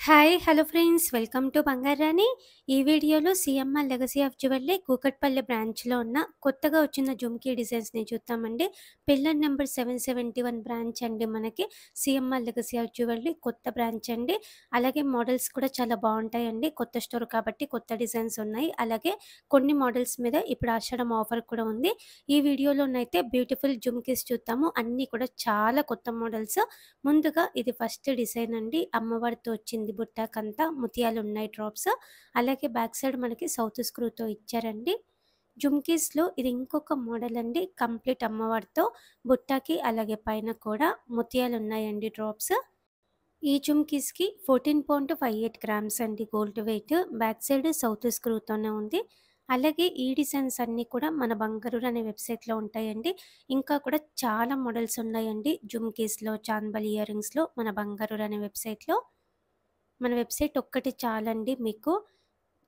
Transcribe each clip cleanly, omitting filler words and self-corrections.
Hi! Hello friends. Welcome to Bangarani. ఈ వీడియోలో CMR legacy of jewellery Kukatpally బ్రాంచ్‌లో ఉన్న కొత్తగా వచ్చిన జుమ్కీ డిజైన్స్‌ని చూద్దామండి. పిల్లర్ నంబర్ 771 బ్రాంచ్ అండి మనకి. సీఎంఆర్ లెగసీ ఆఫ్ జ్యువెల్లరీ కొత్త బ్రాంచ్ అండి. అలాగే మోడల్స్ కూడా చాలా బావుంటాయండి. కొత్త స్టోర్ కాబట్టి కొత్త డిజైన్స్ ఉన్నాయి. అలాగే కొన్ని మోడల్స్ మీద ఇప్పుడు ఆషాఢం ఆఫర్ కూడా ఉంది. ఈ వీడియోలోనైతే బ్యూటిఫుల్ జుమ్కీస్ చూద్దాము. అన్నీ కూడా చాలా కొత్త మోడల్స్. ముందుగా ఇది ఫస్ట్ డిజైన్ అండి. అమ్మవారితో వచ్చింది బుట్టాకంతా ముత్యాలున్నాయి డ్రాప్స్. అలాగే బ్యాక్ సైడ్ మనకి సౌత్ స్క్రూతో ఇచ్చారండి. జుమ్కీస్‌లో ఇది ఇంకొక మోడల్ అండి. కంప్లీట్ అమ్మవారితో బుట్టాకి అలాగే పైన కూడా ముత్యాలున్నాయండి డ్రాప్స్. ఈ జుమ్కీస్‌కి 14.58 గ్రామ్స్ అండి gold weight. Back side south స్క్రూతోనే ఉంది. అలాగే ఈ డిజైన్స్ అన్నీ కూడా మన బంగారు అనే వెబ్‌సైట్‌లో ఉంటాయండి. ఇంకా కూడా చాలా మోడల్స్ ఉన్నాయండి. జుమ్కీస్‌లో, చాంబలి ఇయర్ రింగ్స్‌లో మన బంగారు అనే వెబ్‌సైట్‌లో. మన వెబ్‌సైట్ ఒక్కటి చాలండి మీకు.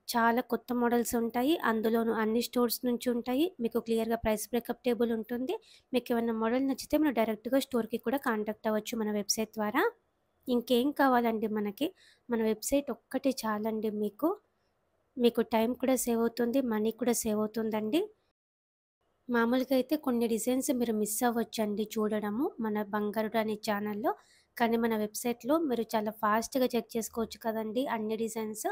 చాలా కొత్త మోడల్స్ ఉంటాయి. అందులోనూ అన్ని స్టోర్స్ నుంచి ఉంటాయి. మీకు క్లియర్‌గా ప్రైస్ బ్రేకప్ టేబుల్ ఉంటుంది. మీకేమన్నా మోడల్ నచ్చితే మీరు డైరెక్ట్‌గా స్టోర్‌కి కూడా కాంటాక్ట్ అవ్వచ్చు మన వెబ్‌సైట్ ద్వారా. ఇంకేం కావాలండి మనకి? మన వెబ్‌సైట్ ఒక్కటి చాలండి మీకు. మీకు టైం కూడా సేవ్ అవుతుంది. మనీ కూడా సేవ్ అవుతుందండి. మామూలుగా అయితే కొన్ని డిజైన్స్ మీరు మిస్ అవ్వచ్చండి చూడడము మన బంగారుడు అనే ఛానల్‌లో. కానీ మన వెబ్‌సైట్‌లో మీరు చాలా ఫాస్ట్‌గా చెక్ చేసుకోవచ్చు కదండీ అన్ని డిజైన్స్.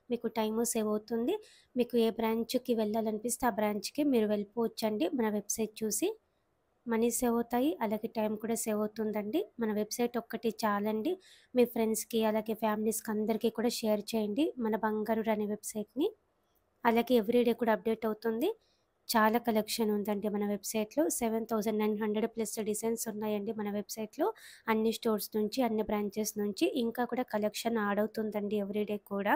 మీకు టైము సేవ్ అవుతుంది. మీకు ఏ బ్రాంచ్‌కి వెళ్ళాలనిపిస్తే ఆ బ్రాంచ్‌కి మీరు వెళ్ళిపోవచ్చండి మన వెబ్‌సైట్ చూసి. మనీ సేవ్ అవుతాయి. అలాగే టైం కూడా సేవ్ అవుతుందండి. మన వెబ్‌సైట్ ఒక్కటి చాలండి. మీ ఫ్రెండ్స్‌కి అలాగే ఫ్యామిలీస్‌కి అందరికీ కూడా షేర్ చేయండి మన బంగారుడు అనే వెబ్‌సైట్‌ని. అలాగే ఎవ్రీడే కూడా అప్డేట్ అవుతుంది. చాలా కలెక్షన్ ఉందండి మన వెబ్‌సైట్‌లో. 7,900 ప్లస్ డిజైన్స్ ఉన్నాయండి మన వెబ్‌సైట్‌లో. అన్ని స్టోర్స్ నుంచి, అన్ని బ్రాంచెస్ నుంచి. ఇంకా కూడా కలెక్షన్ యాడ్ అవుతుందండి ఎవ్రీడే కూడా.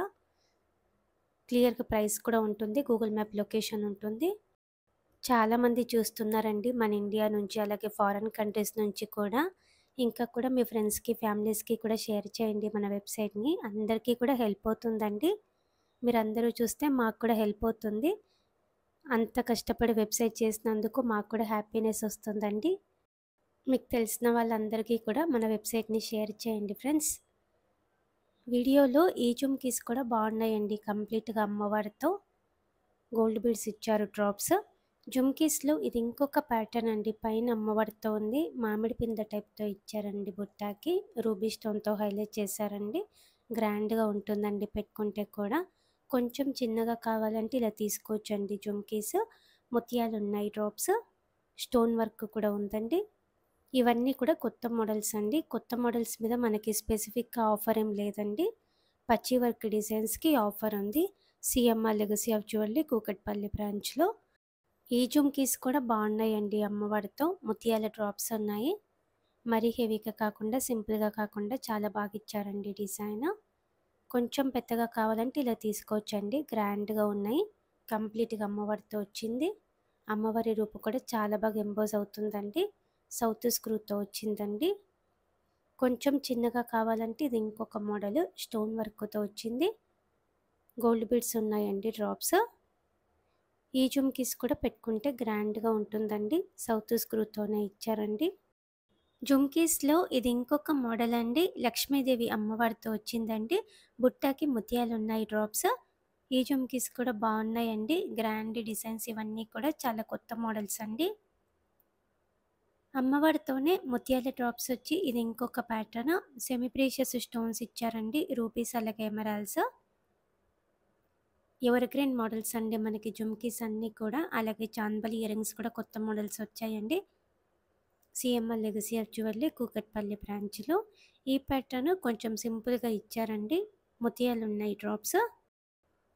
క్లియర్‌గా ప్రైస్ కూడా ఉంటుంది. గూగుల్ మ్యాప్ లొకేషన్ ఉంటుంది. చాలామంది చూస్తున్నారండి మన ఇండియా నుంచి, అలాగే ఫారెన్ కంట్రీస్ నుంచి కూడా. ఇంకా కూడా మీ ఫ్రెండ్స్‌కి, ఫ్యామిలీస్‌కి కూడా షేర్ చేయండి మన వెబ్‌సైట్‌ని. అందరికీ కూడా హెల్ప్ అవుతుందండి. మీరందరూ చూస్తే మాకు కూడా హెల్ప్ అవుతుంది. అంత కష్టపడి వెబ్‌సైట్ చేసినందుకు మాకు కూడా హ్యాపీనెస్ వస్తుందండి. మీకు తెలిసిన వాళ్ళందరికీ కూడా మన వెబ్‌సైట్‌ని షేర్ చేయండి ఫ్రెండ్స్. వీడియోలో ఈ జుమ్కీస్ కూడా బాగున్నాయండి. కంప్లీట్‌గా అమ్మవారితో గోల్డ్ బీడ్స్ ఇచ్చారు డ్రాప్స్. జుమ్కీస్‌లో ఇది ఇంకొక ప్యాటర్న్ అండి. పైన అమ్మవారితో ఉంది. మామిడి పిందె టైప్‌తో ఇచ్చారండి బుట్టాకి. రూబీ స్టోన్‌తో హైలైట్ చేశారండి. గ్రాండ్‌గా ఉంటుందండి పెట్టుకుంటే కూడా. కొంచెం చిన్నగా కావాలంటే ఇలా తీసుకోవచ్చండి జుమ్కీస్. ముత్యాలున్నాయి డ్రాప్స్. స్టోన్ వర్క్ కూడా ఉందండి. ఇవన్నీ కూడా కొత్త మోడల్స్ అండి. కొత్త మోడల్స్ మీద మనకి స్పెసిఫిక్‌గా ఆఫర్ ఏం లేదండి. పచ్చి వర్క్ డిజైన్స్‌కి ఆఫర్ ఉంది. CMR legacy of jewellery Kukatpally బ్రాంచ్‌లో. ఈ జుమ్కీస్ కూడా బాగున్నాయండి అమ్మవారితో. ముత్యాల డ్రాప్స్ ఉన్నాయి. మరీ హెవీగా కాకుండా, సింపుల్‌గా కాకుండా చాలా బాగా ఇచ్చారండి డిజైన్. కొంచెం పెద్దగా కావాలంటే ఇలా తీసుకోవచ్చండి. గ్రాండ్‌గా ఉన్నాయి. కంప్లీట్‌గా అమ్మవారితో వచ్చింది. అమ్మవారి రూపు కూడా చాలా బాగా ఎంబోస్ అవుతుందండి. సౌత్ స్క్రూతో వచ్చిందండి. కొంచెం చిన్నగా కావాలంటే ఇది ఇంకొక మోడల్. స్టోన్ వర్క్‌తో వచ్చింది. గోల్డ్ బీడ్స్ ఉన్నాయండి డ్రాప్స్. ఈ జుమ్కీస్ కూడా పెట్టుకుంటే గ్రాండ్‌గా ఉంటుందండి. సౌత్ స్క్రూతోనే ఇచ్చారండి. జుమ్కీస్‌లో ఇది ఇంకొక మోడల్ అండి. లక్ష్మీదేవి అమ్మవారితో వచ్చిందండి. బుట్టాకి ముత్యాలున్నాయి డ్రాప్స్. ఈ జుమ్కీస్ కూడా బాగున్నాయండి. గ్రాండ్ డిజైన్స్ ఇవన్నీ కూడా చాలా కొత్త మోడల్స్ అండి. అమ్మవారితోనే ముత్యాల డ్రాప్స్ వచ్చి ఇది ఇంకొక ప్యాటర్న్. సెమీ ప్రీషియస్ స్టోన్స్ ఇచ్చారండి. రూపీస్ అలాగే ఎమరాల్డ్స్. ఎవర్ గ్రీన్ మోడల్స్ అండి మనకి జుమ్కీస్ అన్నీ కూడా. అలాగే చాంబలి ఇయర్ రింగ్స్ కూడా కొత్త మోడల్స్ వచ్చాయండి. CMR legacy of jewellery Kukatpally బ్రాంచ్‌లో. ఈ ప్యాటర్న్ కొంచెం సింపుల్‌గా ఇచ్చారండి. ముత్యాలున్నాయి డ్రాప్స్.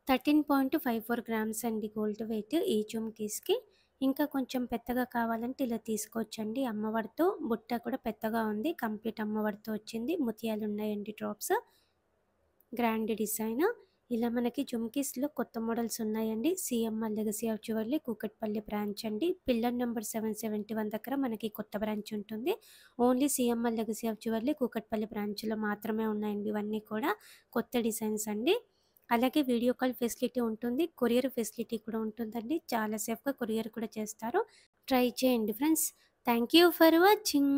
13.54 గ్రామ్స్ అండి గోల్డ్ వెయిట్ ఈ జుమ్కీస్‌కి. ఇంకా కొంచెం పెద్దగా కావాలంటే ఇలా తీసుకోవచ్చండి. అమ్మవారితో బుట్ట కూడా పెద్దగా ఉంది. కంప్లీట్ అమ్మవారితో వచ్చింది. ముత్యాలున్నాయండి డ్రాప్స్. Grand design. ఇలా మనకి జుమ్కీస్‌లో కొత్త మోడల్స్ ఉన్నాయండి. CMR legacy of jewellery Kukatpally branch అండి. పిల్లర్ నంబర్ 771 దగ్గర మనకి కొత్త బ్రాంచ్ ఉంటుంది. Only CMR legacy of jewellery Kukatpally బ్రాంచ్‌లో మాత్రమే ఉన్నాయండి ఇవన్నీ కూడా. కొత్త డిజైన్స్ అండి. అలాగే వీడియో కాల్ ఫెసిలిటీ ఉంటుంది. కొరియర్ ఫెసిలిటీ కూడా ఉంటుందండి. చాలా సేఫ్‌గా కొరియర్ కూడా చేస్తారు. ట్రై చేయండి friends. Thank you for watching.